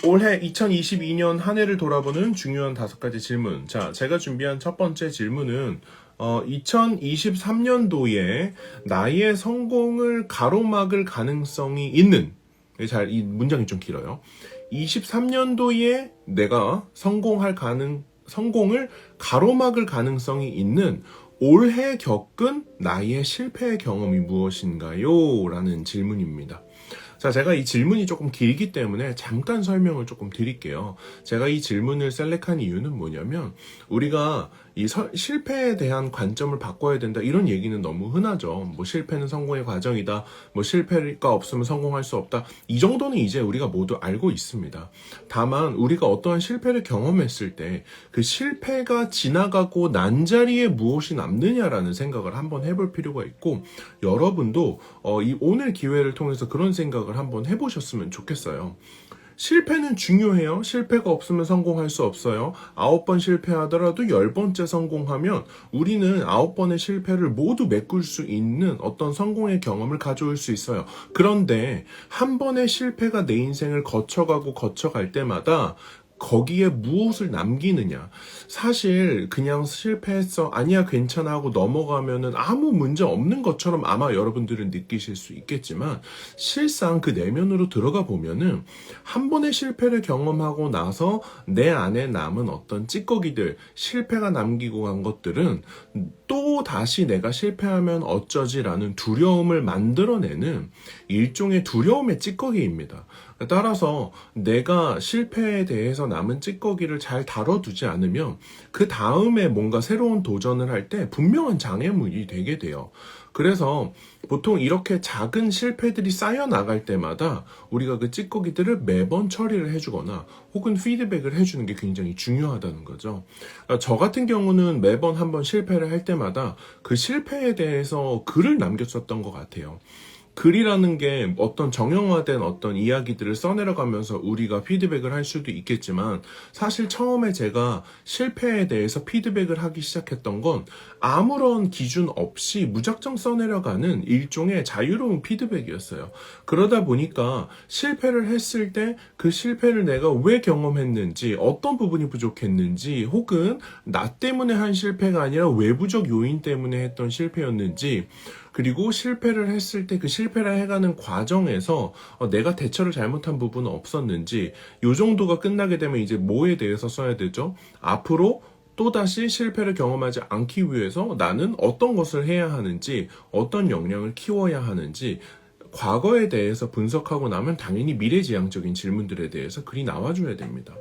올해 2022년 한 해를 돌아보는 중요한 5가지 질문. 자, 제가 준비한 첫 번째 질문은 2023년도에 나의 성공을 가로막을 가능성이 있는, 이 문장이 좀 길어요. 23년도에 내가 성공을 가로막을 가능성이 있는 올해 겪은 나의 실패의 경험이 무엇인가요? 라는 질문입니다. 자, 제가 이 질문이 조금 길기 때문에 잠깐 설명을 조금 드릴게요. 제가 이 질문을 셀렉한 이유는 뭐냐면, 우리가 이 실패에 대한 관점을 바꿔야 된다, 이런 얘기는 너무 흔하죠. 뭐 실패는 성공의 과정이다, 뭐 실패가 없으면 성공할 수 없다, 이 정도는 이제 우리가 모두 알고 있습니다. 다만 우리가 어떠한 실패를 경험했을 때 그 실패가 지나가고 난 자리에 무엇이 남느냐라는 생각을 한번 해볼 필요가 있고, 여러분도 이 오늘 기회를 통해서 그런 생각을 한번 해보셨으면 좋겠어요. 실패는 중요해요. 실패가 없으면 성공할 수 없어요. 9번 실패하더라도 10번째 성공하면 우리는 9번의 실패를 모두 메꿀 수 있는 어떤 성공의 경험을 가져올 수 있어요. 그런데 한 번의 실패가 내 인생을 거쳐갈 때마다 거기에 무엇을 남기느냐. 사실 그냥 실패했어, 아니야 괜찮아 하고 넘어가면은 아무 문제 없는 것처럼 아마 여러분들은 느끼실 수 있겠지만, 실상 그 내면으로 들어가 보면은 한 번의 실패를 경험하고 나서 내 안에 남은 어떤 찌꺼기들, 실패가 남기고 간 것들은 또 다시 내가 실패하면 어쩌지라는 두려움을 만들어내는 일종의 두려움의 찌꺼기입니다. 따라서 내가 실패에 대해서 남은 찌꺼기를 잘 다뤄두지 않으면 그 다음에 뭔가 새로운 도전을 할 때 분명한 장애물이 되게 돼요. 그래서 보통 이렇게 작은 실패들이 쌓여 나갈 때마다 우리가 그 찌꺼기들을 매번 처리를 해주거나 혹은 피드백을 해주는 게 굉장히 중요하다는 거죠. 저 같은 경우는 매번 한번 실패를 할 때마다 그 실패에 대해서 글을 남겼었던 것 같아요. 글이라는 게 어떤 정형화된 어떤 이야기들을 써내려가면서 우리가 피드백을 할 수도 있겠지만, 사실 처음에 제가 실패에 대해서 피드백을 하기 시작했던 건 아무런 기준 없이 무작정 써내려가는 일종의 자유로운 피드백이었어요. 그러다 보니까 실패를 했을 때 그 실패를 내가 왜 경험했는지, 어떤 부분이 부족했는지, 혹은 나 때문에 한 실패가 아니라 외부적 요인 때문에 했던 실패였는지, 그리고 실패를 했을 때 그 실패를 해가는 과정에서 내가 대처를 잘못한 부분은 없었는지, 요 정도가 끝나게 되면 이제 뭐에 대해서 써야 되죠? 앞으로 또다시 실패를 경험하지 않기 위해서 나는 어떤 것을 해야 하는지, 어떤 역량을 키워야 하는지, 과거에 대해서 분석하고 나면 당연히 미래지향적인 질문들에 대해서 글이 나와줘야 됩니다.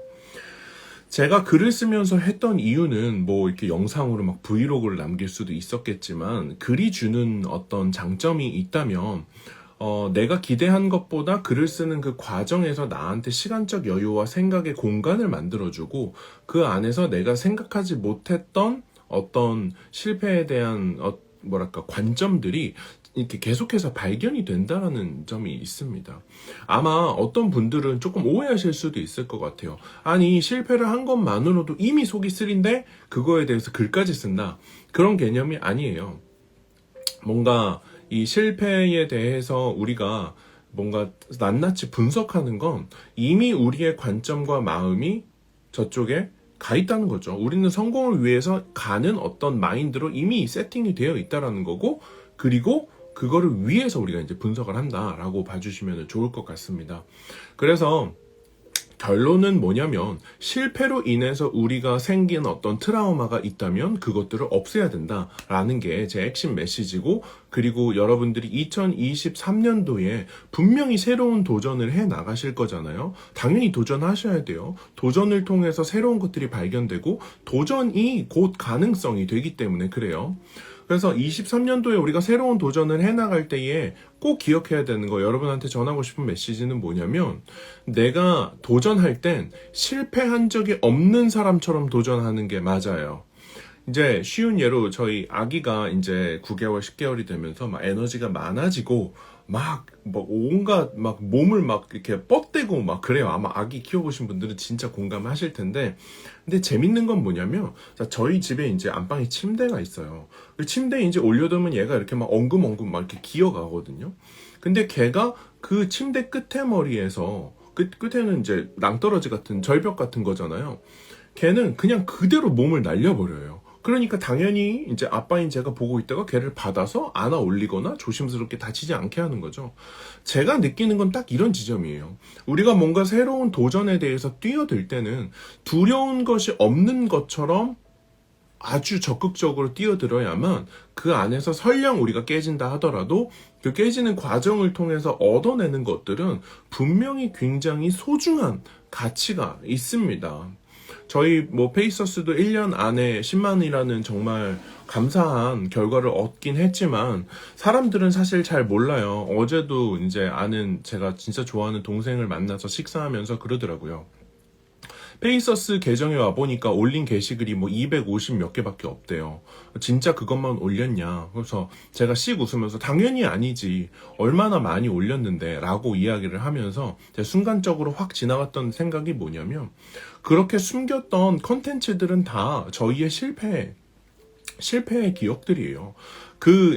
제가 글을 쓰면서 했던 이유는 뭐 이렇게 영상으로 막 브이로그를 남길 수도 있었겠지만, 글이 주는 어떤 장점이 있다면 내가 기대한 것보다 글을 쓰는 그 과정에서 나한테 시간적 여유와 생각의 공간을 만들어주고, 그 안에서 내가 생각하지 못했던 어떤 실패에 대한 관점들이 이렇게 계속해서 발견이 된다는 점이 있습니다. 아마 어떤 분들은 조금 오해하실 수도 있을 것 같아요. 아니, 실패를 한 것만으로도 이미 속이 쓰린데 그거에 대해서 글까지 쓴다, 그런 개념이 아니에요. 뭔가 이 실패에 대해서 우리가 뭔가 낱낱이 분석하는 건 이미 우리의 관점과 마음이 저쪽에 가 있다는 거죠. 우리는 성공을 위해서 가는 어떤 마인드로 이미 세팅이 되어 있다라는 거고, 그리고 그거를 위해서 우리가 이제 분석을 한다라고 봐주시면 좋을 것 같습니다. 그래서 결론은 뭐냐면, 실패로 인해서 우리가 생긴 어떤 트라우마가 있다면 그것들을 없애야 된다라는 게 제 핵심 메시지고, 그리고 여러분들이 2023년도에 분명히 새로운 도전을 해 나가실 거잖아요. 당연히 도전하셔야 돼요. 도전을 통해서 새로운 것들이 발견되고 도전이 곧 가능성이 되기 때문에 그래요. 그래서 23년도에 우리가 새로운 도전을 해나갈 때에 꼭 기억해야 되는 거, 여러분한테 전하고 싶은 메시지는 뭐냐면, 내가 도전할 땐 실패한 적이 없는 사람처럼 도전하는 게 맞아요. 이제 쉬운 예로 저희 아기가 이제 9개월, 10개월이 되면서 막 에너지가 많아지고 막 온갖 막 몸을 막 이렇게 뻗대고 막 그래요. 아마 아기 키워보신 분들은 진짜 공감하실 텐데, 근데 재밌는 건 뭐냐면, 자, 저희 집에 이제 안방에 침대가 있어요. 그 침대에 이제 올려두면 얘가 이렇게 막 엉금엉금 막 이렇게 기어가거든요. 근데 걔가 그 침대 끝에 머리에서 끝에는 이제 낭떠러지 같은 절벽 같은 거잖아요. 걔는 그냥 그대로 몸을 날려버려요. 그러니까 당연히 이제 아빠인 제가 보고 있다가 걔를 받아서 안아 올리거나 조심스럽게 다치지 않게 하는 거죠. 제가 느끼는 건 딱 이런 지점이에요. 우리가 뭔가 새로운 도전에 대해서 뛰어들 때는 두려운 것이 없는 것처럼 아주 적극적으로 뛰어들어야만 그 안에서 설령 우리가 깨진다 하더라도 그 깨지는 과정을 통해서 얻어내는 것들은 분명히 굉장히 소중한 가치가 있습니다. 저희 페이서스도 1년 안에 10만이라는 정말 감사한 결과를 얻긴 했지만 사람들은 사실 잘 몰라요. 어제도 이제 아는 제가 진짜 좋아하는 동생을 만나서 식사하면서 그러더라고요. 페이서스 계정에 와보니까 올린 게시글이 250 몇 개밖에 없대요. 진짜 그것만 올렸냐. 그래서 제가 씩 웃으면서 당연히 아니지. 얼마나 많이 올렸는데 라고 이야기를 하면서 순간적으로 확 지나갔던 생각이 뭐냐면 그렇게 숨겼던 컨텐츠들은 다 저희의 실패의 기억들이에요.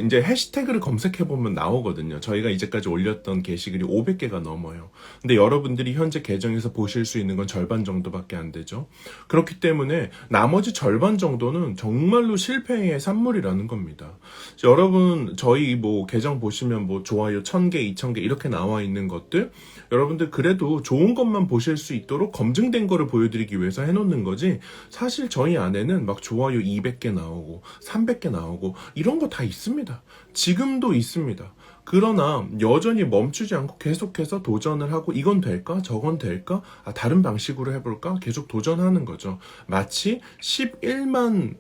이제 해시태그를 검색해보면 나오거든요. 저희가 이제까지 올렸던 게시글이 500개가 넘어요. 근데 여러분들이 현재 계정에서 보실 수 있는 건 절반 정도밖에 안 되죠. 그렇기 때문에 나머지 절반 정도는 정말로 실패의 산물이라는 겁니다. 여러분, 저희 계정 보시면 좋아요 1000개, 2000개 이렇게 나와 있는 것들, 여러분들 그래도 좋은 것만 보실 수 있도록 검증된 거를 보여드리기 위해서 해놓는 거지, 사실 저희 안에는 막 좋아요 200개 나오고 300개 나오고 이런 거 다 있습니다. 지금도 있습니다. 그러나 여전히 멈추지 않고 계속해서 도전을 하고 이건 될까? 저건 될까? 다른 방식으로 해볼까? 계속 도전하는 거죠. 마치 11만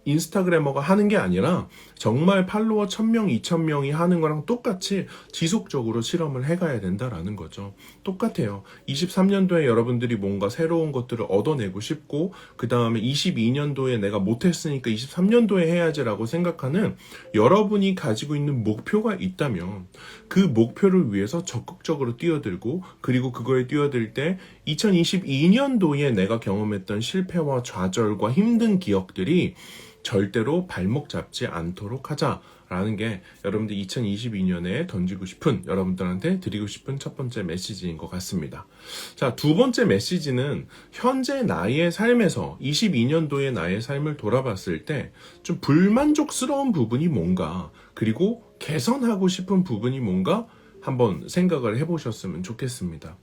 인스타그래머가 하는 게 아니라 정말 팔로워 1000명, 2000명이 하는 거랑 똑같이 지속적으로 실험을 해가야 된다라는 거죠. 똑같아요. 23년도에 여러분들이 뭔가 새로운 것들을 얻어내고 싶고 그 다음에 22년도에 내가 못했으니까 23년도에 해야지라고 생각하는 여러분이 가지고 있는 목표가 있다면 그 목표를 위해서 적극적으로 뛰어들고, 그리고 그거에 뛰어들 때 2022년도에 내가 경험했던 실패와 좌절과 힘든 기억들이 절대로 발목 잡지 않도록 하자라는 게 여러분들 2022년에 던지고 싶은, 여러분들한테 드리고 싶은 첫 번째 메시지인 것 같습니다. 자, 두 번째 메시지는 현재 나의 삶에서 22년도의 나의 삶을 돌아봤을 때 좀 불만족스러운 부분이 뭔가, 그리고 개선하고 싶은 부분이 뭔가 한번 생각을 해보셨으면 좋겠습니다.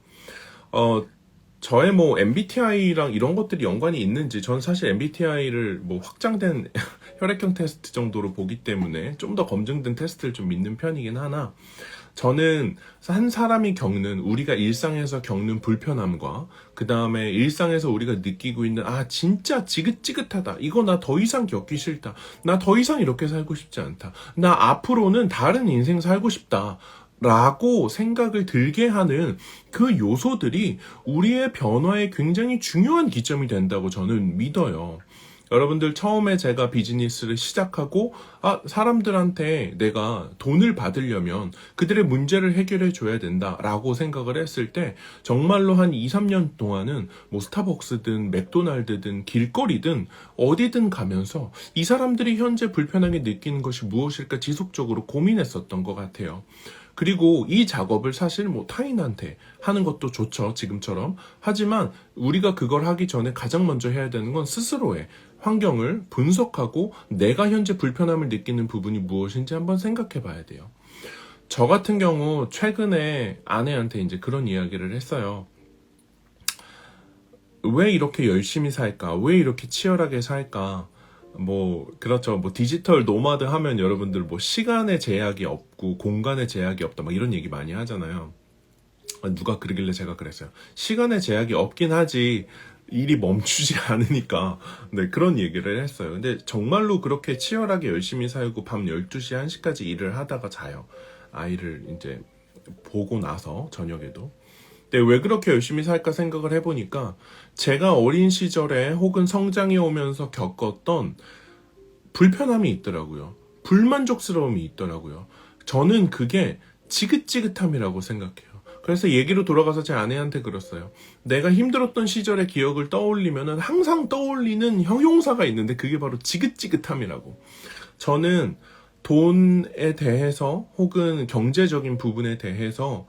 저의 MBTI랑 이런 것들이 연관이 있는지, 전 사실 MBTI를 확장된 혈액형 테스트 정도로 보기 때문에 좀 더 검증된 테스트를 좀 믿는 편이긴 하나, 저는 한 사람이 우리가 일상에서 겪는 불편함과 그 다음에 일상에서 우리가 느끼고 있는 진짜 지긋지긋하다, 이거 나 더 이상 겪기 싫다, 나 더 이상 이렇게 살고 싶지 않다, 나 앞으로는 다른 인생 살고 싶다 라고 생각을 들게 하는 그 요소들이 우리의 변화에 굉장히 중요한 기점이 된다고 저는 믿어요. 여러분들, 처음에 제가 비즈니스를 시작하고 사람들한테 내가 돈을 받으려면 그들의 문제를 해결해 줘야 된다라고 생각을 했을 때 정말로 한 2, 3년 동안은 스타벅스든 맥도날드든 길거리든 어디든 가면서 이 사람들이 현재 불편하게 느끼는 것이 무엇일까 지속적으로 고민했었던 것 같아요. 그리고 이 작업을 사실 타인한테 하는 것도 좋죠, 지금처럼. 하지만 우리가 그걸 하기 전에 가장 먼저 해야 되는 건 스스로의 환경을 분석하고 내가 현재 불편함을 느끼는 부분이 무엇인지 한번 생각해 봐야 돼요. 저 같은 경우 최근에 아내한테 이제 그런 이야기를 했어요. 왜 이렇게 열심히 살까? 왜 이렇게 치열하게 살까? 그렇죠. 디지털 노마드 하면 여러분들 시간의 제약이 없고 공간의 제약이 없다, 이런 얘기 많이 하잖아요. 누가 그러길래 제가 그랬어요. 시간의 제약이 없긴 하지, 일이 멈추지 않으니까. 네, 그런 얘기를 했어요. 근데 정말로 그렇게 치열하게 열심히 살고 밤 12시, 1시까지 일을 하다가 자요. 아이를 이제 보고 나서 저녁에도. 근데 왜 그렇게 열심히 살까 생각을 해보니까 제가 어린 시절에 혹은 성장해 오면서 겪었던 불편함이 있더라고요. 불만족스러움이 있더라고요. 저는 그게 지긋지긋함이라고 생각해요. 그래서 얘기로 돌아가서 제 아내한테 그랬어요. 내가 힘들었던 시절의 기억을 떠올리면은 항상 떠올리는 형용사가 있는데 그게 바로 지긋지긋함이라고. 저는 돈에 대해서 혹은 경제적인 부분에 대해서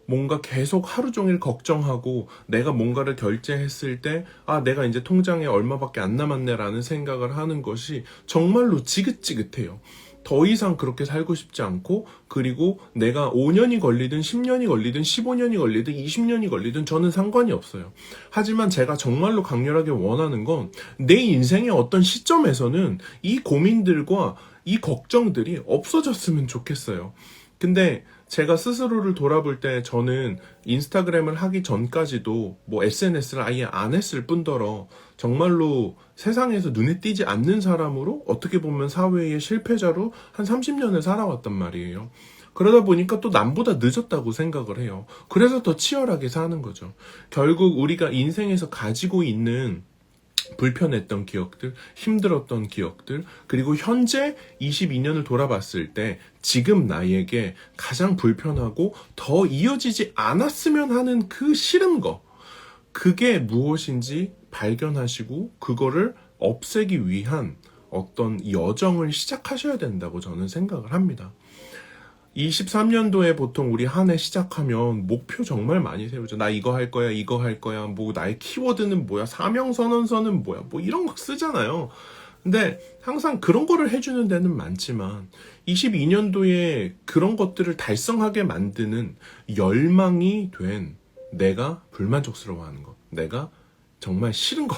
뭔가 계속 하루 종일 걱정하고 내가 뭔가를 결제했을 때 내가 이제 통장에 얼마밖에 안 남았네라는 생각을 하는 것이 정말로 지긋지긋해요. 더 이상 그렇게 살고 싶지 않고, 그리고 내가 5년이 걸리든 10년이 걸리든 15년이 걸리든 20년이 걸리든 저는 상관이 없어요. 하지만 제가 정말로 강렬하게 원하는 건 내 인생의 어떤 시점에서는 이 고민들과 이 걱정들이 없어졌으면 좋겠어요. 근데 제가 스스로를 돌아볼 때 저는 인스타그램을 하기 전까지도 뭐 SNS를 아예 안 했을 뿐더러 정말로 세상에서 눈에 띄지 않는 사람으로 어떻게 보면 사회의 실패자로 한 30년을 살아왔단 말이에요. 그러다 보니까 또 남보다 늦었다고 생각을 해요. 그래서 더 치열하게 사는 거죠. 결국 우리가 인생에서 가지고 있는 불편했던 기억들, 힘들었던 기억들, 그리고 현재 22년을 돌아봤을 때 지금 나에게 가장 불편하고 더 이어지지 않았으면 하는 그 싫은 거, 그게 무엇인지 발견하시고 그거를 없애기 위한 어떤 여정을 시작하셔야 된다고 저는 생각을 합니다. 23년도에 보통 우리 한 해 시작하면 목표 정말 많이 세우죠. 나 이거 할 거야, 이거 할 거야, 뭐 나의 키워드는 뭐야, 사명선언서는 뭐야, 뭐 이런 거 쓰잖아요. 근데 항상 그런 거를 해주는 데는 많지만 22년도에 그런 것들을 달성하게 만드는 열망이 된 내가 불만족스러워하는 것, 내가 정말 싫은 거,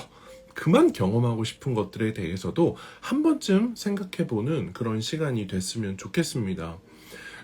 그만 경험하고 싶은 것들에 대해서도 한 번쯤 생각해보는 그런 시간이 됐으면 좋겠습니다.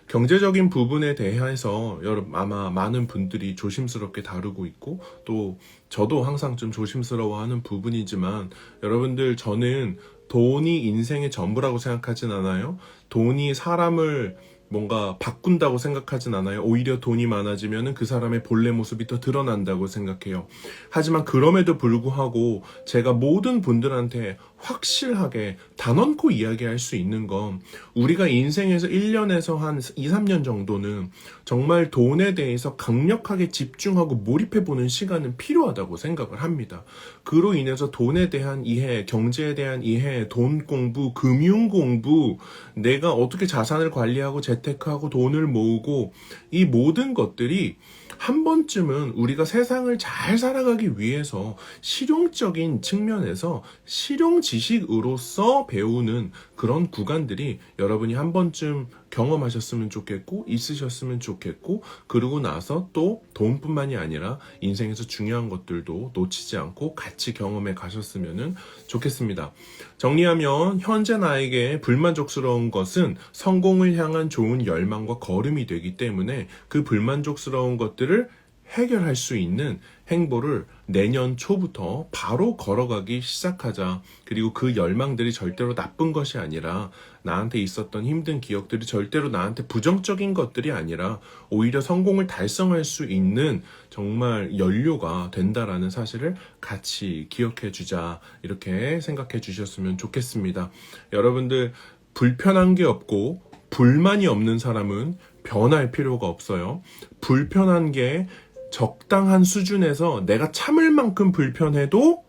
경제적인 부분에 대해서 아마 많은 분들이 조심스럽게 다루고 있고, 또 저도 항상 좀 조심스러워하는 부분이지만, 여러분들, 저는 돈이 인생의 전부라고 생각하진 않아요. 돈이 사람을 뭔가 바꾼다고 생각하진 않아요. 오히려 돈이 많아지면 그 사람의 본래 모습이 더 드러난다고 생각해요. 하지만 그럼에도 불구하고 제가 모든 분들한테 확실하게 단언코 이야기할 수 있는 건, 우리가 인생에서 1년에서 한 2, 3년 정도는 정말 돈에 대해서 강력하게 집중하고 몰입해보는 시간은 필요하다고 생각을 합니다. 그로 인해서 돈에 대한 이해, 경제에 대한 이해, 돈 공부, 금융 공부, 내가 어떻게 자산을 관리하고 재테크하고 돈을 모으고, 이 모든 것들이 한 번쯤은 우리가 세상을 잘 살아가기 위해서 실용적인 측면에서 실용 지식으로서 배우는 그런 구간들이 여러분이 한 번쯤 경험하셨으면 좋겠고, 있으셨으면 좋겠고, 그러고 나서 또 돈뿐만이 아니라 인생에서 중요한 것들도 놓치지 않고 같이 경험해 가셨으면 좋겠습니다. 정리하면, 현재 나에게 불만족스러운 것은 성공을 향한 좋은 열망과 걸음이 되기 때문에 그 불만족스러운 것들을 해결할 수 있는 행보를 내년 초부터 바로 걸어가기 시작하자. 그리고 그 열망들이 절대로 나쁜 것이 아니라, 나한테 있었던 힘든 기억들이 절대로 나한테 부정적인 것들이 아니라 오히려 성공을 달성할 수 있는 정말 연료가 된다라는 사실을 같이 기억해 주자, 이렇게 생각해 주셨으면 좋겠습니다. 여러분들, 불편한 게 없고 불만이 없는 사람은 변할 필요가 없어요. 불편한 게 적당한 수준에서 내가 참을 만큼 불편해도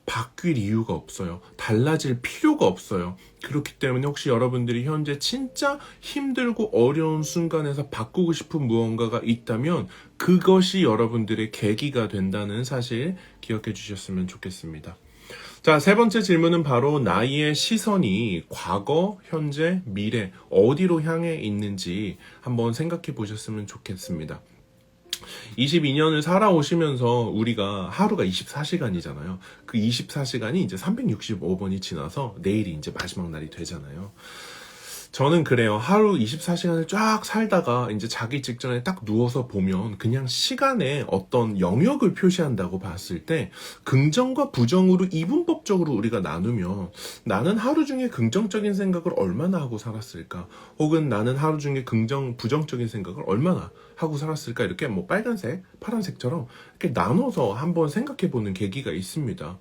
바뀔 이유가 없어요. 달라질 필요가 없어요. 그렇기 때문에 혹시 여러분들이 현재 진짜 힘들고 어려운 순간에서 바꾸고 싶은 무언가가 있다면 그것이 여러분들의 계기가 된다는 사실 기억해 주셨으면 좋겠습니다. 자, 세 번째 질문은 바로 나의 시선이 과거, 현재, 미래 어디로 향해 있는지 한번 생각해 보셨으면 좋겠습니다. 22년을 살아오시면서 우리가 하루가 24시간이잖아요. 그 24시간이 이제 365번이 지나서 내일이 이제 마지막 날이 되잖아요. 저는 그래요. 하루 24시간을 쫙 살다가 이제 자기 직전에 딱 누워서 보면 그냥 시간에 어떤 영역을 표시한다고 봤을 때 긍정과 부정으로 이분법적으로 우리가 나누면, 나는 하루 중에 긍정적인 생각을 얼마나 하고 살았을까? 혹은 나는 하루 중에 부정적인 생각을 얼마나 하고 살았을까? 이렇게 뭐 빨간색, 파란색처럼 이렇게 나눠서 한번 생각해 보는 계기가 있습니다.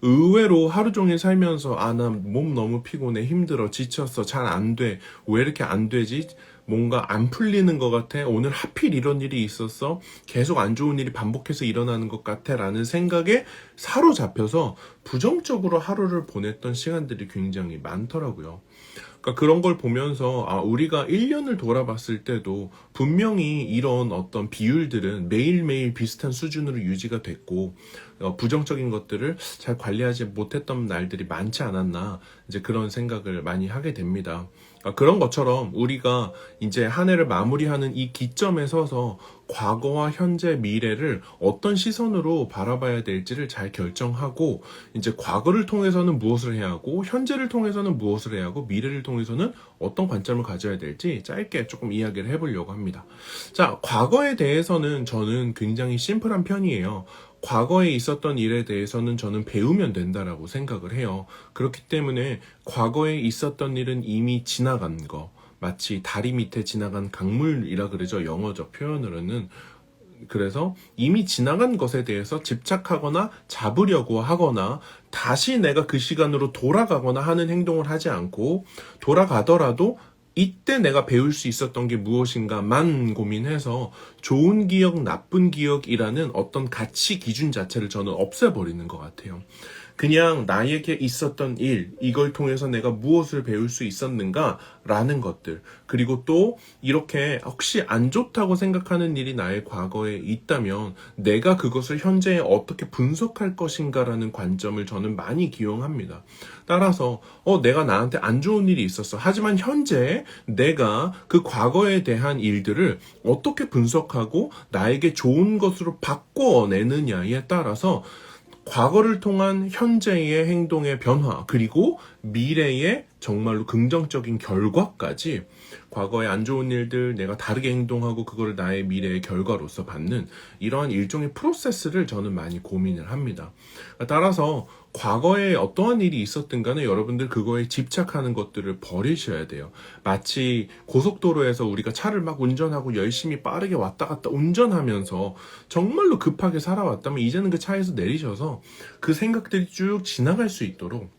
의외로 하루 종일 살면서 나 몸 너무 피곤해, 힘들어, 지쳤어, 잘 안 돼, 왜 이렇게 안 되지? 뭔가 안 풀리는 것 같아. 오늘 하필 이런 일이 있었어. 계속 안 좋은 일이 반복해서 일어나는 것 같아. 라는 생각에 사로잡혀서 부정적으로 하루를 보냈던 시간들이 굉장히 많더라고요. 그러니까 그런 걸 보면서 우리가 1년을 돌아봤을 때도 분명히 이런 어떤 비율들은 매일매일 비슷한 수준으로 유지가 됐고 부정적인 것들을 잘 관리하지 못했던 날들이 많지 않았나 이제 그런 생각을 많이 하게 됩니다. 그런 것처럼 우리가 이제 한 해를 마무리하는 이 기점에 서서 과거와 현재, 미래를 어떤 시선으로 바라봐야 될지를 잘 결정하고 이제 과거를 통해서는 무엇을 해야 하고 현재를 통해서는 무엇을 해야 하고 미래를 통해서는 어떤 관점을 가져야 될지 짧게 조금 이야기를 해보려고 합니다. 자, 과거에 대해서는 저는 굉장히 심플한 편이에요. 과거에 있었던 일에 대해서는 저는 배우면 된다라고 생각을 해요. 그렇기 때문에 과거에 있었던 일은 이미 지나간 거, 마치 다리 밑에 지나간 강물이라 그러죠. 영어적 표현으로는. 그래서 이미 지나간 것에 대해서 집착하거나 잡으려고 하거나 다시 내가 그 시간으로 돌아가거나 하는 행동을 하지 않고 돌아가더라도 이때 내가 배울 수 있었던 게 무엇인가만 고민해서 좋은 기억, 나쁜 기억이라는 어떤 가치 기준 자체를 저는 없애버리는 것 같아요. 그냥 나에게 있었던 일, 이걸 통해서 내가 무엇을 배울 수 있었는가 라는 것들, 그리고 또 이렇게 혹시 안 좋다고 생각하는 일이 나의 과거에 있다면 내가 그것을 현재에 어떻게 분석할 것인가 라는 관점을 저는 많이 기용합니다. 따라서 내가 나한테 안 좋은 일이 있었어. 하지만 현재 내가 그 과거에 대한 일들을 어떻게 분석하고 나에게 좋은 것으로 바꿔내느냐에 따라서 과거를 통한 현재의 행동의 변화, 그리고 미래의 정말로 긍정적인 결과까지 과거의 안 좋은 일들 내가 다르게 행동하고 그거를 나의 미래의 결과로서 받는 이러한 일종의 프로세스를 저는 많이 고민을 합니다. 따라서 과거에 어떠한 일이 있었든 간에 여러분들 그거에 집착하는 것들을 버리셔야 돼요. 마치 고속도로에서 우리가 차를 막 운전하고 열심히 빠르게 왔다 갔다 운전하면서 정말로 급하게 살아왔다면 이제는 그 차에서 내리셔서 그 생각들이 쭉 지나갈 수 있도록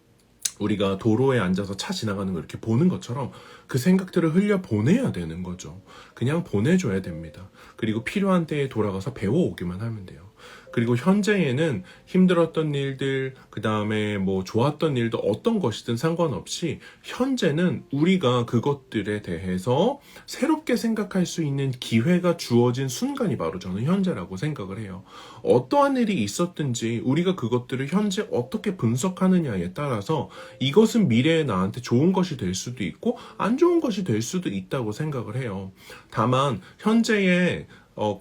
우리가 도로에 앉아서 차 지나가는 걸 이렇게 보는 것처럼 그 생각들을 흘려 보내야 되는 거죠. 그냥 보내줘야 됩니다. 그리고 필요한 때에 돌아가서 배워오기만 하면 돼요. 그리고 현재에는 힘들었던 일들, 그 다음에 뭐 좋았던 일도 어떤 것이든 상관없이 현재는 우리가 그것들에 대해서 새롭게 생각할 수 있는 기회가 주어진 순간이 바로 저는 현재라고 생각을 해요. 어떠한 일이 있었든지 우리가 그것들을 현재 어떻게 분석하느냐에 따라서 이것은 미래에 나한테 좋은 것이 될 수도 있고 안 좋은 것이 될 수도 있다고 생각을 해요. 다만 현재의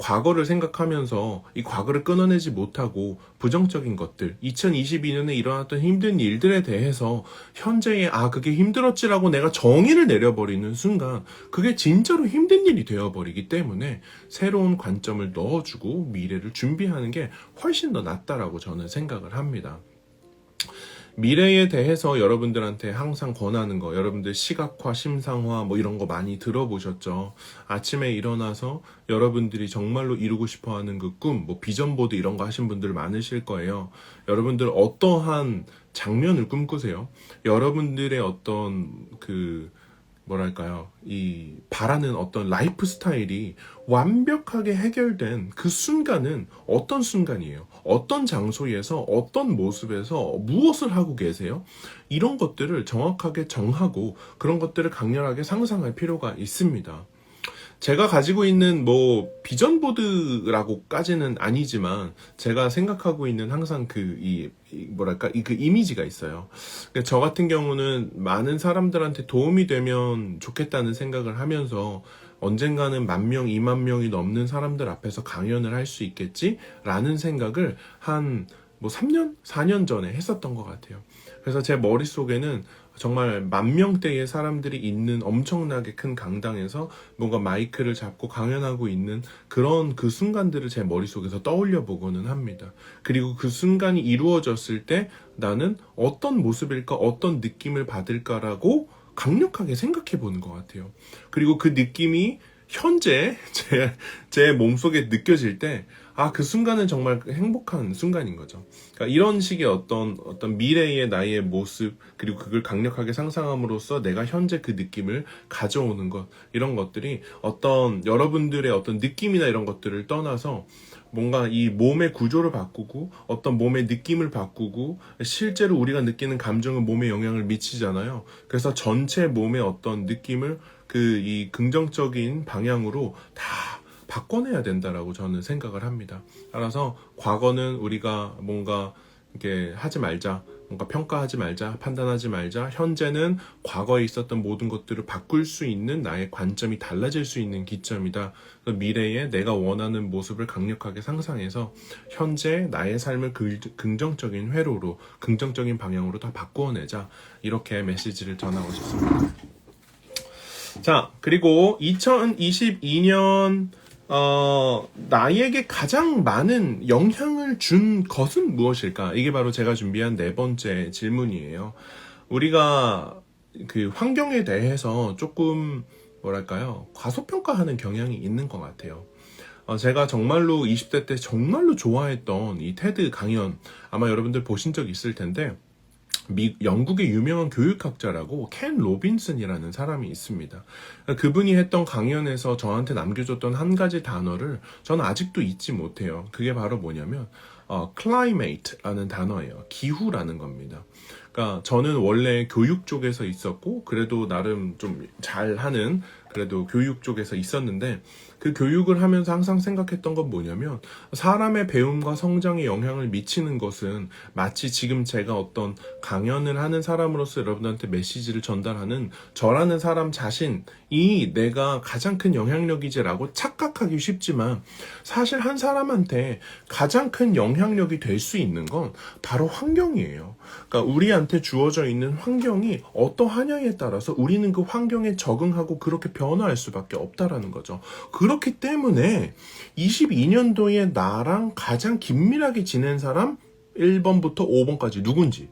과거를 생각하면서 이 과거를 끊어내지 못하고 부정적인 것들, 2022년에 일어났던 힘든 일들에 대해서 현재의 그게 힘들었지라고 내가 정의를 내려버리는 순간 그게 진짜로 힘든 일이 되어버리기 때문에 새로운 관점을 넣어주고 미래를 준비하는 게 훨씬 더 낫다라고 저는 생각을 합니다. 미래에 대해서 여러분들한테 항상 권하는 거, 여러분들 시각화, 심상화 뭐 이런 거 많이 들어보셨죠? 아침에 일어나서 여러분들이 정말로 이루고 싶어하는 그 꿈, 뭐 비전보드 이런 거 하신 분들 많으실 거예요. 여러분들 어떠한 장면을 꿈꾸세요? 여러분들의 어떤 이 바라는 어떤 라이프 스타일이 완벽하게 해결된 그 순간은 어떤 순간이에요? 어떤 장소에서 어떤 모습에서 무엇을 하고 계세요? 이런 것들을 정확하게 정하고 그런 것들을 강렬하게 상상할 필요가 있습니다. 제가 가지고 있는 비전보드라고까지는 아니지만 제가 생각하고 있는 항상 그 이미지가 있어요. 저 같은 경우는 많은 사람들한테 도움이 되면 좋겠다는 생각을 하면서 언젠가는 10,000명, 20,000명이 넘는 사람들 앞에서 강연을 할 수 있겠지라는 생각을 한 3년, 4년 전에 했었던 것 같아요. 그래서 제 머릿속에는 정말 10,000명대의 사람들이 있는 엄청나게 큰 강당에서 뭔가 마이크를 잡고 강연하고 있는 그런 그 순간들을 제 머릿속에서 떠올려 보고는 합니다. 그리고 그 순간이 이루어졌을 때 나는 어떤 모습일까, 어떤 느낌을 받을까라고 강력하게 생각해 보는 것 같아요. 그리고 그 느낌이 현재 제 몸속에 느껴질 때 그 순간은 정말 행복한 순간인 거죠. 그러니까 이런 식의 어떤 미래의 나의 모습, 그리고 그걸 강력하게 상상함으로써 내가 현재 그 느낌을 가져오는 것, 이런 것들이 어떤 여러분들의 어떤 느낌이나 이런 것들을 떠나서 뭔가 이 몸의 구조를 바꾸고 어떤 몸의 느낌을 바꾸고 실제로 우리가 느끼는 감정은 몸에 영향을 미치잖아요. 그래서 전체 몸의 어떤 느낌을 이 긍정적인 방향으로 다 바꿔내야 된다라고 저는 생각을 합니다. 따라서 과거는 우리가 뭔가 이렇게 하지 말자, 뭔가 평가하지 말자, 판단하지 말자. 현재는 과거에 있었던 모든 것들을 바꿀 수 있는 나의 관점이 달라질 수 있는 기점이다. 미래에 내가 원하는 모습을 강력하게 상상해서 현재 나의 삶을 긍정적인 회로로, 긍정적인 방향으로 다 바꾸어내자. 이렇게 메시지를 전하고 싶습니다. 자, 그리고 2022년 나에게 가장 많은 영향을 준 것은 무엇일까? 이게 바로 제가 준비한 네 번째 질문이에요. 우리가 그 환경에 대해서 조금 뭐랄까요? 과소평가하는 경향이 있는 것 같아요. 제가 정말로 20대 때 정말로 좋아했던 이 테드 강연, 아마 여러분들 보신 적 있을 텐데, 영국의 유명한 교육학자라고 켄 로빈슨이라는 사람이 있습니다. 그분이 했던 강연에서 저한테 남겨줬던 한 가지 단어를 저는 아직도 잊지 못해요. 그게 바로 뭐냐면 climate라는 단어예요. 기후라는 겁니다. 그러니까 저는 원래 교육 쪽에서 있었고 그래도 나름 좀 잘하는 그래도 교육 쪽에서 있었는데, 그 교육을 하면서 항상 생각했던 건 뭐냐면, 사람의 배움과 성장에 영향을 미치는 것은 마치 지금 제가 어떤 강연을 하는 사람으로서 여러분한테 메시지를 전달하는 저라는 사람 자신이 내가 가장 큰 영향력이지라고 착각하기 쉽지만, 사실 한 사람한테 가장 큰 영향력이 될 수 있는 건 바로 환경이에요. 그러니까 우리한테 주어져 있는 환경이 어떠하냐에 따라서 우리는 그 환경에 적응하고 그렇게 변화할 수밖에 없다라는 거죠. 그렇기 때문에 22년도에 나랑 가장 긴밀하게 지낸 사람 1번부터 5번까지 누군지,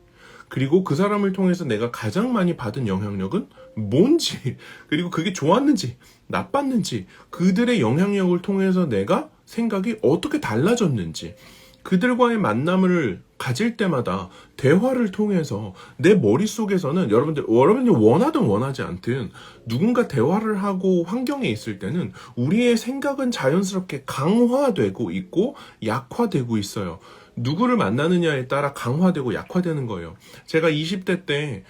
그리고 그 사람을 통해서 내가 가장 많이 받은 영향력은 뭔지, 그리고 그게 좋았는지 나빴는지, 그들의 영향력을 통해서 내가 생각이 어떻게 달라졌는지, 그들과의 만남을 가질 때마다 대화를 통해서 내 머릿속에서는 여러분들이 원하든 원하지 않든 누군가 대화를 하고 환경에 있을 때는 우리의 생각은 자연스럽게 강화되고 있고 약화되고 있어요. 누구를 만나느냐에 따라 강화되고 약화되는 거예요. 제가 20대 때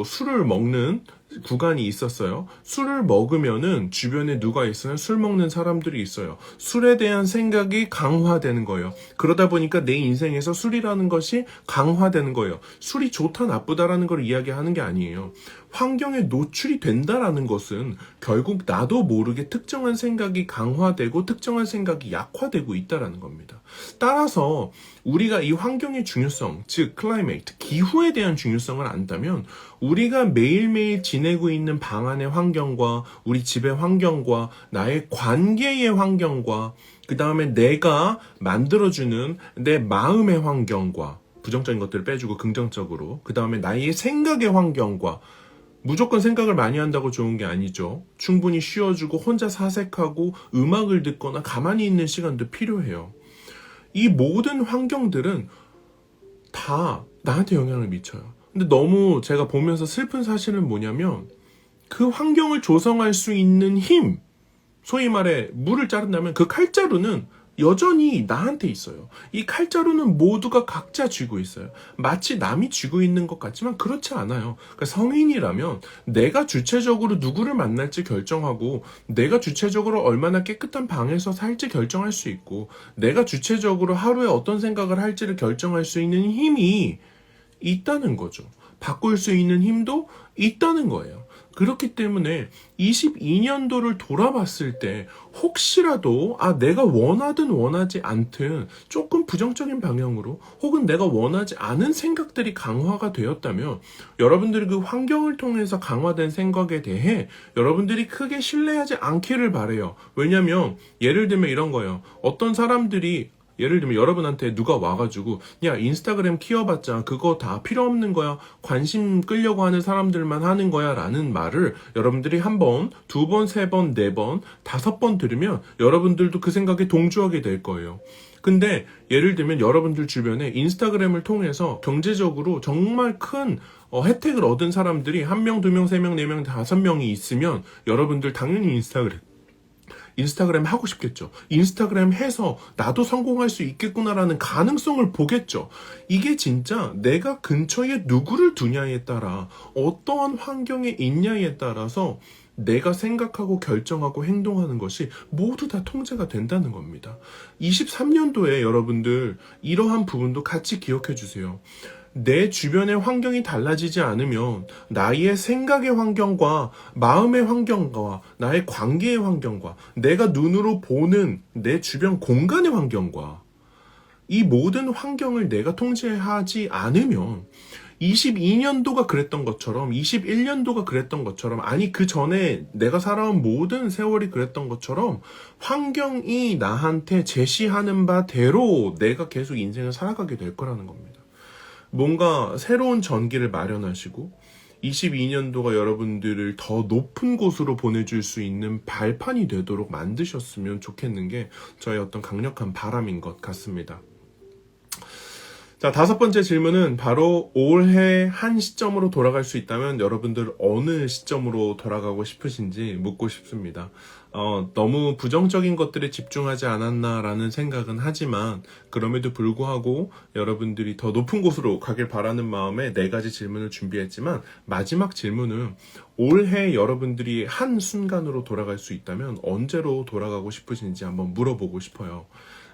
술을 먹는 구간이 있었어요. 술을 먹으면은 주변에 누가 있으면 술 먹는 사람들이 있어요. 술에 대한 생각이 강화되는 거예요. 그러다 보니까 내 인생에서 술이라는 것이 강화되는 거예요. 술이 좋다 나쁘다라는 걸 이야기하는 게 아니에요. 환경에 노출이 된다라는 것은 결국 나도 모르게 특정한 생각이 강화되고 특정한 생각이 약화되고 있다라는 겁니다. 따라서 우리가 이 환경의 중요성, 즉 클라이메이트, 기후에 대한 중요성을 안다면 우리가 매일매일 지내고 있는 방 안의 환경과 우리 집의 환경과 나의 관계의 환경과 그 다음에 내가 만들어주는 내 마음의 환경과, 부정적인 것들을 빼주고 긍정적으로, 그 다음에 나의 생각의 환경과, 무조건 생각을 많이 한다고 좋은 게 아니죠. 충분히 쉬어주고 혼자 사색하고 음악을 듣거나 가만히 있는 시간도 필요해요. 이 모든 환경들은 다 나한테 영향을 미쳐요. 근데 너무 제가 보면서 슬픈 사실은 뭐냐면, 그 환경을 조성할 수 있는 힘, 소위 말해 물을 자른다면 그 칼자루는 여전히 나한테 있어요. 이 칼자루는 모두가 각자 쥐고 있어요. 마치 남이 쥐고 있는 것 같지만 그렇지 않아요. 그러니까 성인이라면 내가 주체적으로 누구를 만날지 결정하고, 내가 주체적으로 얼마나 깨끗한 방에서 살지 결정할 수 있고, 내가 주체적으로 하루에 어떤 생각을 할지를 결정할 수 있는 힘이 있다는 거죠. 바꿀 수 있는 힘도 있다는 거예요. 그렇기 때문에 22년도를 돌아봤을 때 혹시라도 내가 원하든 원하지 않든 조금 부정적인 방향으로 혹은 내가 원하지 않은 생각들이 강화가 되었다면, 여러분들이 그 환경을 통해서 강화된 생각에 대해 여러분들이 크게 신뢰하지 않기를 바라요. 왜냐면 예를 들면 이런 거예요. 어떤 사람들이 예를 들면 여러분한테 누가 와가지고 야 인스타그램 키워봤자 그거 다 필요 없는 거야, 관심 끌려고 하는 사람들만 하는 거야 라는 말을 여러분들이 한 번, 두 번, 세 번, 네 번, 다섯 번 들으면 여러분들도 그 생각에 동조하게 될 거예요. 근데 예를 들면 여러분들 주변에 인스타그램을 통해서 경제적으로 정말 큰 혜택을 얻은 사람들이 한 명, 두 명, 세 명, 네 명, 다섯 명이 있으면 여러분들 당연히 인스타그램 하고 싶겠죠. 인스타그램 해서 나도 성공할 수 있겠구나라는 가능성을 보겠죠. 이게 진짜 내가 근처에 누구를 두냐에 따라, 어떠한 환경에 있냐에 따라서 내가 생각하고 결정하고 행동하는 것이 모두 다 통제가 된다는 겁니다. 23년도에 여러분들 이러한 부분도 같이 기억해 주세요. 내 주변의 환경이 달라지지 않으면 나의 생각의 환경과 마음의 환경과 나의 관계의 환경과 내가 눈으로 보는 내 주변 공간의 환경과 이 모든 환경을 내가 통제하지 않으면 22년도가 그랬던 것처럼 21년도가 그랬던 것처럼, 아니 그 전에 내가 살아온 모든 세월이 그랬던 것처럼 환경이 나한테 제시하는 바대로 내가 계속 인생을 살아가게 될 거라는 겁니다. 뭔가 새로운 전기를 마련하시고 22년도가 여러분들을 더 높은 곳으로 보내줄 수 있는 발판이 되도록 만드셨으면 좋겠는 게 저의 어떤 강력한 바람인 것 같습니다. 자, 다섯 번째 질문은 바로 올해 한 시점으로 돌아갈 수 있다면 여러분들 어느 시점으로 돌아가고 싶으신지 묻고 싶습니다. 너무 부정적인 것들에 집중하지 않았나라는 생각은 하지만 그럼에도 불구하고 여러분들이 더 높은 곳으로 가길 바라는 마음에 네 가지 질문을 준비했지만 마지막 질문은 올해 여러분들이 한 순간으로 돌아갈 수 있다면 언제로 돌아가고 싶으신지 한번 물어보고 싶어요.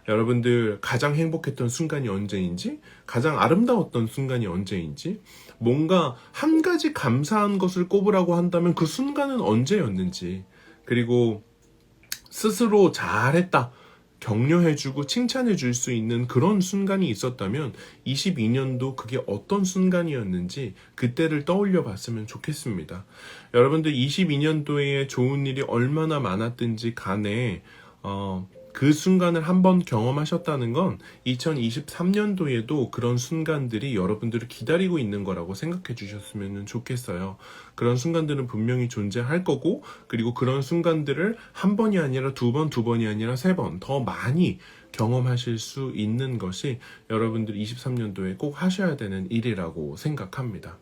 여러분들 가장 행복했던 순간이 언제인지, 가장 아름다웠던 순간이 언제인지, 뭔가 한 가지 감사한 것을 꼽으라고 한다면 그 순간은 언제였는지, 그리고 스스로 잘했다, 격려해주고 칭찬해줄 수 있는 그런 순간이 있었다면 22년도 그게 어떤 순간이었는지 그때를 떠올려 봤으면 좋겠습니다. 여러분들 22년도에 좋은 일이 얼마나 많았든지 간에 그 순간을 한번 경험하셨다는 건 2023년도에도 그런 순간들이 여러분들을 기다리고 있는 거라고 생각해 주셨으면 좋겠어요. 그런 순간들은 분명히 존재할 거고, 그리고 그런 순간들을 한 번이 아니라 두 번, 두 번이 아니라 세 번 더 많이 경험하실 수 있는 것이 여러분들이 23년도에 꼭 하셔야 되는 일이라고 생각합니다.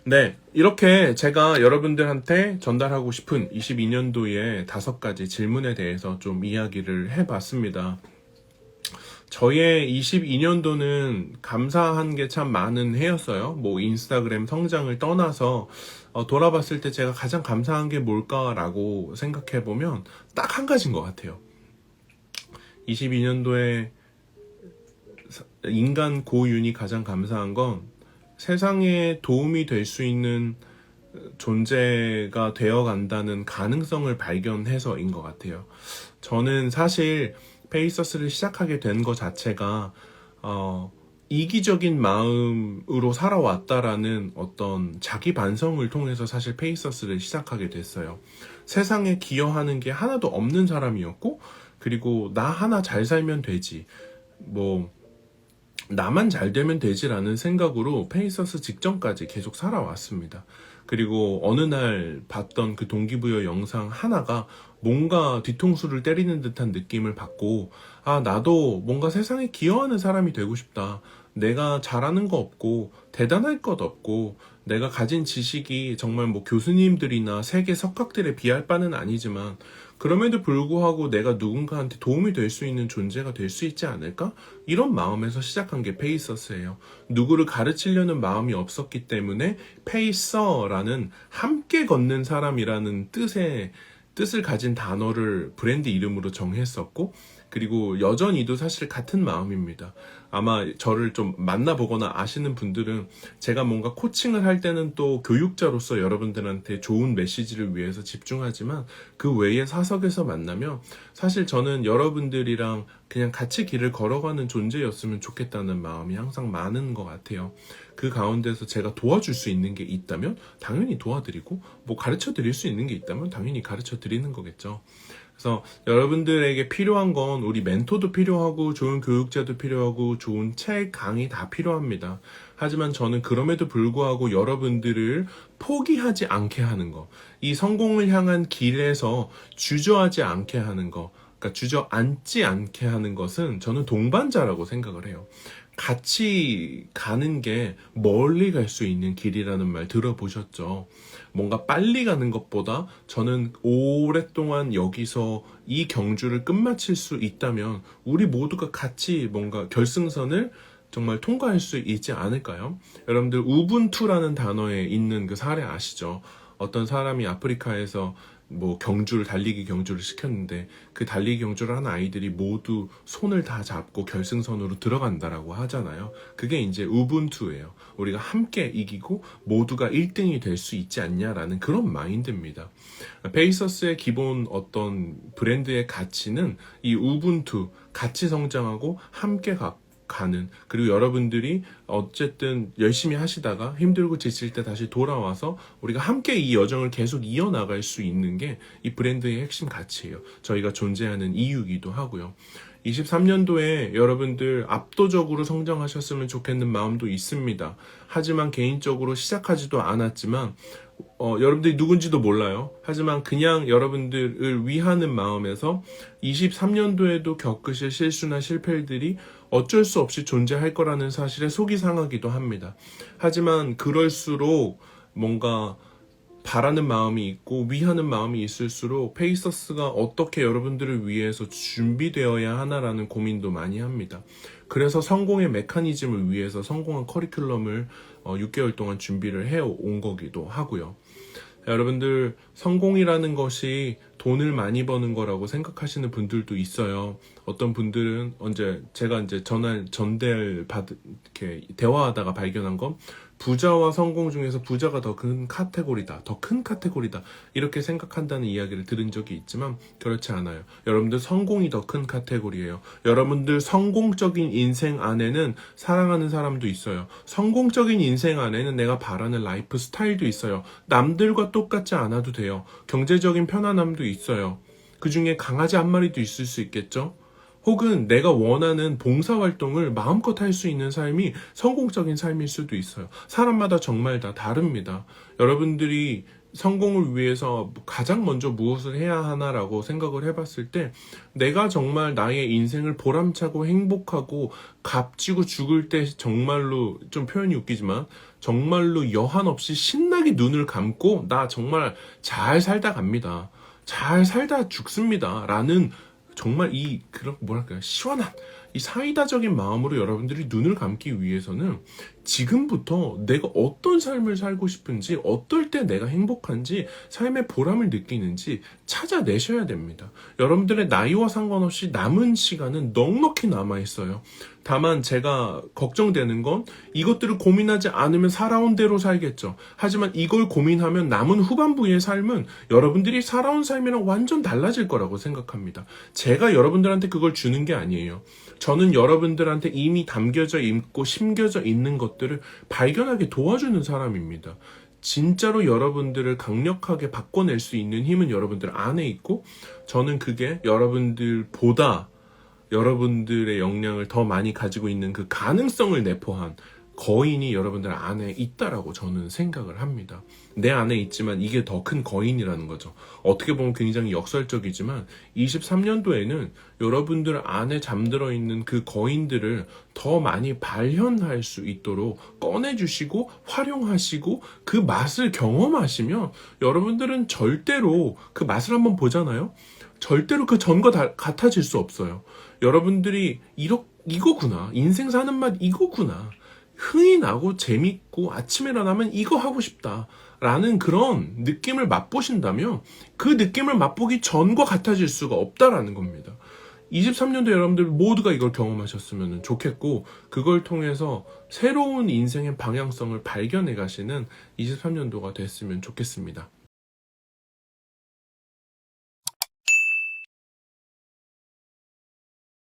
네, 이렇게 제가 여러분들한테 전달하고 싶은 22년도의 5가지 질문에 대해서 좀 이야기를 해봤습니다. 저의 22년도는 감사한 게 참 많은 해였어요. 뭐 인스타그램 성장을 떠나서 돌아봤을 때 제가 가장 감사한 게 뭘까라고 생각해보면 딱 한 가지인 것 같아요. 22년도에 인간 고윤이 가장 감사한 건 세상에 도움이 될 수 있는 존재가 되어간다는 가능성을 발견해서인 것 같아요. 저는 사실 페이서스를 시작하게 된 것 자체가 이기적인 마음으로 살아왔다라는 어떤 자기 반성을 통해서 사실 페이서스를 시작하게 됐어요. 세상에 기여하는 게 하나도 없는 사람이었고, 그리고 나 하나 잘 살면 되지, 나만 잘 되면 되지라는 생각으로 페이서스 직전까지 계속 살아왔습니다. 그리고 어느 날 봤던 그 동기부여 영상 하나가 뭔가 뒤통수를 때리는 듯한 느낌을 받고, 나도 뭔가 세상에 기여하는 사람이 되고 싶다. 내가 잘하는 거 없고 대단할 것 없고 내가 가진 지식이 정말 뭐 교수님들이나 세계 석학들에 비할 바는 아니지만 그럼에도 불구하고 내가 누군가한테 도움이 될 수 있는 존재가 될 수 있지 않을까? 이런 마음에서 시작한 게 페이서스예요. 누구를 가르치려는 마음이 없었기 때문에 페이서라는 함께 걷는 사람이라는 뜻을 가진 단어를 브랜드 이름으로 정했었고, 그리고 여전히도 사실 같은 마음입니다. 아마 저를 좀 만나보거나 아시는 분들은 제가 뭔가 코칭을 할 때는 또 교육자로서 여러분들한테 좋은 메시지를 위해서 집중하지만 그 외에 사석에서 만나면 사실 저는 여러분들이랑 그냥 같이 길을 걸어가는 존재였으면 좋겠다는 마음이 항상 많은 것 같아요. 그 가운데서 제가 도와줄 수 있는 게 있다면 당연히 도와드리고, 뭐 가르쳐 드릴 수 있는 게 있다면 당연히 가르쳐 드리는 거겠죠. 그래서 여러분들에게 필요한 건 우리 멘토도 필요하고 좋은 교육자도 필요하고 좋은 책, 강의 다 필요합니다. 하지만 저는 그럼에도 불구하고 여러분들을 포기하지 않게 하는 거, 이 성공을 향한 길에서 주저하지 않게 하는 거, 그러니까 주저앉지 않게 하는 것은 저는 동반자라고 생각을 해요. 같이 가는 게 멀리 갈 수 있는 길이라는 말 들어보셨죠? 뭔가 빨리 가는 것보다 저는 오랫동안 여기서 이 경주를 끝마칠 수 있다면 우리 모두가 같이 뭔가 결승선을 정말 통과할 수 있지 않을까요? 여러분들 우분투라는 단어에 있는 그 사례 아시죠? 어떤 사람이 아프리카에서 뭐 달리기 경주를 시켰는데 그 달리기 경주를 한 아이들이 모두 손을 다 잡고 결승선으로 들어간다라고 하잖아요. 그게 이제 우분투예요. 우리가 함께 이기고 모두가 1등이 될 수 있지 않냐라는 그런 마인드입니다. 페이서스의 기본 어떤 브랜드의 가치는 이 우분투, 같이 성장하고 함께 가는, 그리고 여러분들이 어쨌든 열심히 하시다가 힘들고 지칠 때 다시 돌아와서 우리가 함께 이 여정을 계속 이어나갈 수 있는 게 이 브랜드의 핵심 가치예요. 저희가 존재하는 이유이기도 하고요. 23년도에 여러분들 압도적으로 성장하셨으면 좋겠는 마음도 있습니다. 하지만 개인적으로 시작하지도 않았지만 여러분들이 누군지도 몰라요. 하지만 그냥 여러분들을 위하는 마음에서 23년도에도 겪으실 실수나 실패들이 어쩔 수 없이 존재할 거라는 사실에 속이 상하기도 합니다. 하지만 그럴수록 뭔가 바라는 마음이 있고 위하는 마음이 있을수록 페이서스가 어떻게 여러분들을 위해서 준비되어야 하나라는 고민도 많이 합니다. 그래서 성공의 메커니즘을 위해서 성공한 커리큘럼을 6개월 동안 준비를 해온 거기도 하고요. 여러분들 성공이라는 것이 돈을 많이 버는 거라고 생각하시는 분들도 있어요. 어떤 분들은 제가 이렇게 대화하다가 발견한 건 부자와 성공 중에서 부자가 더 큰 카테고리다, 이렇게 생각한다는 이야기를 들은 적이 있지만 그렇지 않아요. 여러분들 성공이 더 큰 카테고리예요. 여러분들 성공적인 인생 안에는 사랑하는 사람도 있어요. 성공적인 인생 안에는 내가 바라는 라이프 스타일도 있어요. 남들과 똑같지 않아도 돼요. 경제적인 편안함도 있어요. 그 중에 강아지 한 마리도 있을 수 있겠죠? 혹은 내가 원하는 봉사활동을 마음껏 할 수 있는 삶이 성공적인 삶일 수도 있어요. 사람마다 정말 다 다릅니다. 여러분들이 성공을 위해서 가장 먼저 무엇을 해야 하나라고 생각을 해봤을 때 내가 정말 나의 인생을 보람차고 행복하고 값지고 죽을 때 정말로, 좀 표현이 웃기지만 정말로 여한 없이 신나게 눈을 감고 나 정말 잘 살다 갑니다. 잘 살다 죽습니다. 라는 정말 시원한 이 사이다적인 마음으로 여러분들이 눈을 감기 위해서는 지금부터 내가 어떤 삶을 살고 싶은지, 어떨 때 내가 행복한지, 삶의 보람을 느끼는지 찾아내셔야 됩니다. 여러분들의 나이와 상관없이 남은 시간은 넉넉히 남아있어요. 다만 제가 걱정되는 건 이것들을 고민하지 않으면 살아온 대로 살겠죠. 하지만 이걸 고민하면 남은 후반부의 삶은 여러분들이 살아온 삶이랑 완전 달라질 거라고 생각합니다. 제가 여러분들한테 그걸 주는 게 아니에요. 저는 여러분들한테 이미 담겨져 있고 심겨져 있는 것들을 발견하게 도와주는 사람입니다. 진짜로 여러분들을 강력하게 바꿔낼 수 있는 힘은 여러분들 안에 있고, 저는 그게 여러분들보다 여러분들의 역량을 더 많이 가지고 있는 그 가능성을 내포한 거인이 여러분들 안에 있다라고 저는 생각을 합니다. 내 안에 있지만 이게 더 큰 거인이라는 거죠. 어떻게 보면 굉장히 역설적이지만 23년도에는 여러분들 안에 잠들어 있는 그 거인들을 더 많이 발현할 수 있도록 꺼내주시고 활용하시고 그 맛을 경험하시면 여러분들은 절대로 그 맛을 한번 보잖아요. 절대로 그 전과 같아질 수 없어요. 여러분들이 이거구나. 인생 사는 맛 이거구나. 흥이 나고 재밌고 아침에 일어나면 이거 하고 싶다 라는 그런 느낌을 맛보신다면 그 느낌을 맛보기 전과 같아질 수가 없다라는 겁니다. 23년도 여러분들 모두가 이걸 경험하셨으면 좋겠고, 그걸 통해서 새로운 인생의 방향성을 발견해 가시는 23년도가 됐으면 좋겠습니다.